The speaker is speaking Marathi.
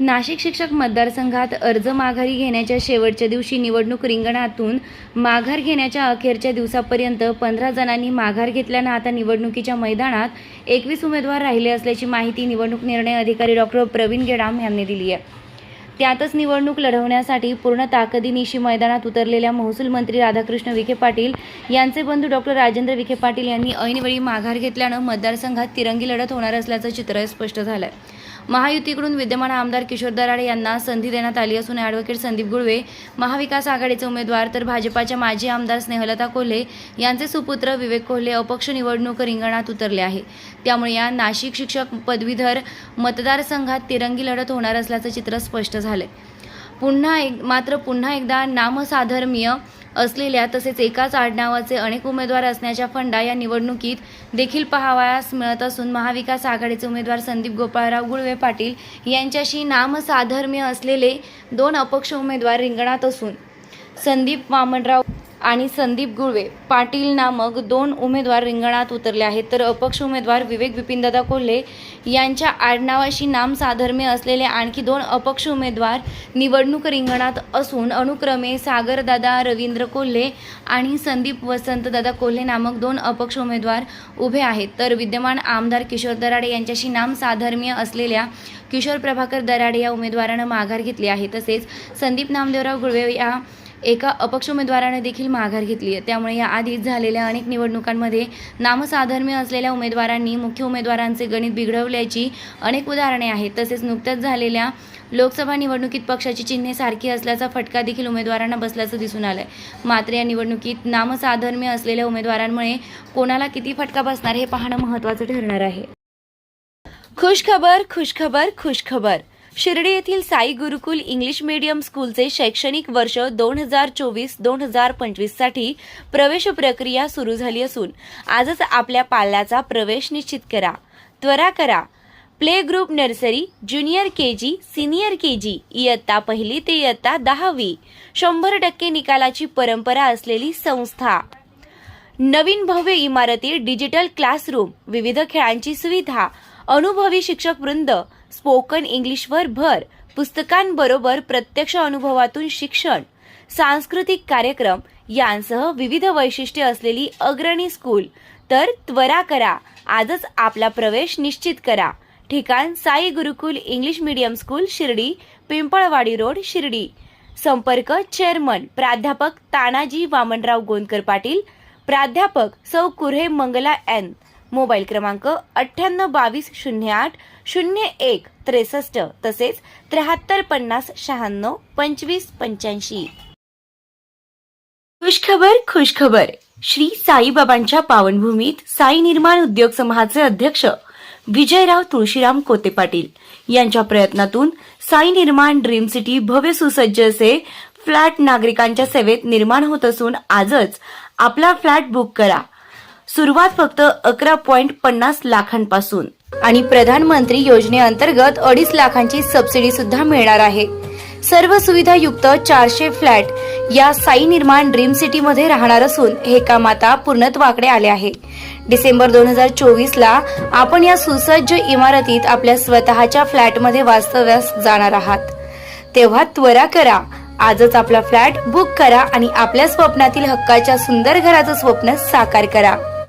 नाशिक शिक्षक मतदारसंघात अर्ज माघारी घेण्याच्या शेवटच्या दिवशी निवडणूक रिंगणातून माघार घेण्याच्या अखेरच्या दिवसापर्यंत 15 जणांनी माघार घेतल्यानं आता निवडणुकीच्या मैदानात 21 उमेदवार राहिले असल्याची माहिती निवडणूक निर्णय अधिकारी डॉ. प्रवीण गेडाम यांनी दिली आहे। त्यातच निवडणूक लढवण्यासाठी पूर्ण ताकदीनिशी मैदानात उतरलेल्या महसूल मंत्री राधाकृष्ण विखे पाटील यांचे बंधू डॉ. राजेंद्र विखे पाटील यांनी ऐनवेळी माघार घेतल्यानं मतदारसंघात तिरंगी लढत होणार असल्याचं चित्र स्पष्ट झालंय। महायुतीकडून विद्यमान आमदार किशोर दराडे यांना संधी देण्यात आली असून ॲडव्होकेट संदीप गुळवे महाविकास आघाडीचे उमेदवार तर भाजपाच्या माजी आमदार स्नेहलता कोल्हे यांचे सुपुत्र विवेक कोल्हे अपक्ष निवडणूक रिंगणात उतरले आहे। त्यामुळे या नाशिक शिक्षक पदवीधर मतदारसंघात तिरंगी लढत होणार असल्याचं चित्र स्पष्ट झाले। पुन्हा एकदा नामसाधर्म्य असलेल्या तसेच एकाच आडनावाचे अनेक उमेदवार असण्याच्या फंडा या निवडणुकीत देखील पाहावयास मिळत असून महाविकास आघाडीचे उमेदवार संदीप गोपाळराव गुळवे पाटील यांच्याशी नामसाधर्म्य असलेले 2 अपक्ष उमेदवार रिंगणात असून संदीप वामनराव आणि संदीप गुळवे पाटील नामक 2 उमेदवार रिंगणात उतरले आहेत, तर अपक्ष उमेदवार विवेक विपिनदादा कोल्हे यांच्या आडनावाशी नामसाधर्म्य असलेले आणखी 2 अपक्ष उमेदवार निवडणूक रिंगणात असून अनुक्रमे सागरदादा रवींद्र कोल्हे आणि संदीप वसंतदादा कोल्हे नामक 2 अपक्ष उमेदवार उभे आहेत। तर विद्यमान आमदार किशोर दराडे यांच्याशी नामसाधर्म्य असलेल्या किशोर प्रभाकर दराडे या उमेदवारानं माघार घेतली आहे। तसेच संदीप नामदेवराव गुळवे या एका अपक्ष उमेदवाराने देखील माघार घेतली आहे। त्यामुळे या आधीच झालेल्या अनेक निवडणुकांमध्ये नामसाधर्म्य असलेल्या उमेदवारांनी मुख्य उमेदवारांचे गणित बिघडवल्याची अनेक उदाहरणे आहेत। तसेच नुकत्याच झालेल्या लोकसभा निवडणुकीत पक्षाची चिन्हे सारखी असल्याचा फटका देखील उमेदवारांना बसल्याचं दिसून आलंय। मात्र या निवडणुकीत नामसाधर्म्य असलेल्या उमेदवारांमुळे कोणाला किती फटका बसणार हे पाहणं महत्त्वाचं ठरणार आहे। खुशखबर खुशखबर खुशखबर शिर्डी येथील साई गुरुकुल इंग्लिश मीडियम स्कूलचे शैक्षणिक वर्ष 2024-2025 साठी प्रवेश प्रक्रिया सुरू झाली असून आजच आपल्या पाल्याचा प्रवेश निश्चित करा। त्वरा करा। Play group nursery, junior KG, senior KG, इयत्ता 1 ते इयत्ता 10वी 100% निकालाची परंपरा असलेली संस्था। नवीन भव्य इमारती, डिजिटल क्लासरूम, विविध खेळांची सुविधा, अनुभवी शिक्षक वृंद, स्पोकन इंग्लिशवर भर, पुस्तकांबरोबर प्रत्यक्ष अनुभवातून शिक्षण, सांस्कृतिक कार्यक्रम यांसह विविध वैशिष्ट्ये असलेली अग्रणी स्कूल। तर त्वरा करा, आजच आपला प्रवेश निश्चित करा। ठिकाण Sai Gurukul English medium school, Shirdi, Pimpalwadi road, Shirdi. संपर्क चेअरमन प्राध्यापक तानाजी वामनराव गोंदकर पाटील, प्राध्यापक सौ कुऱ्हे मंगला एन। मोबाईल क्रमांक 9822080163 तसेच 7350962585। खुशखबर खुशखबर श्री साईबाबांच्या पावनभूमीत साई निर्माण उद्योग समूहाचे अध्यक्ष विजयराव तुळशीराम कोते पाटील यांच्या प्रयत्नातून साई निर्माण ड्रीम सिटी भव्य सुसज्ज असे फ्लॅट नागरिकांच्या सेवेत निर्माण होत असून आजच आपला फ्लॅट बुक करा। सुरुवात फक्त 11.50 लाखांपासून आणि प्रधानमंत्री योजनेअंतर्गत 2.5 लाखांची सबसिडी सुद्धा मिळणार आहे। सर्व सुविधा युक्त 400 फ्लॅट या साई निर्माण ड्रीम सिटी मध्ये राहणार असून हे काम आता पूर्णत्वाकडे आले आहे। डिसेंबर 2024 ला आपण या सुसज्ज इमारतीत आपल्या स्वतःच्या फ्लॅटमध्ये वास्तव्यास जाणार आहात। तेव्हा त्वरा करा, आजच आपला फ्लॅट बुक करा आणि आपल्या स्वप्नातील हक्काच्या सुंदर घराचं स्वप्न साकार करा।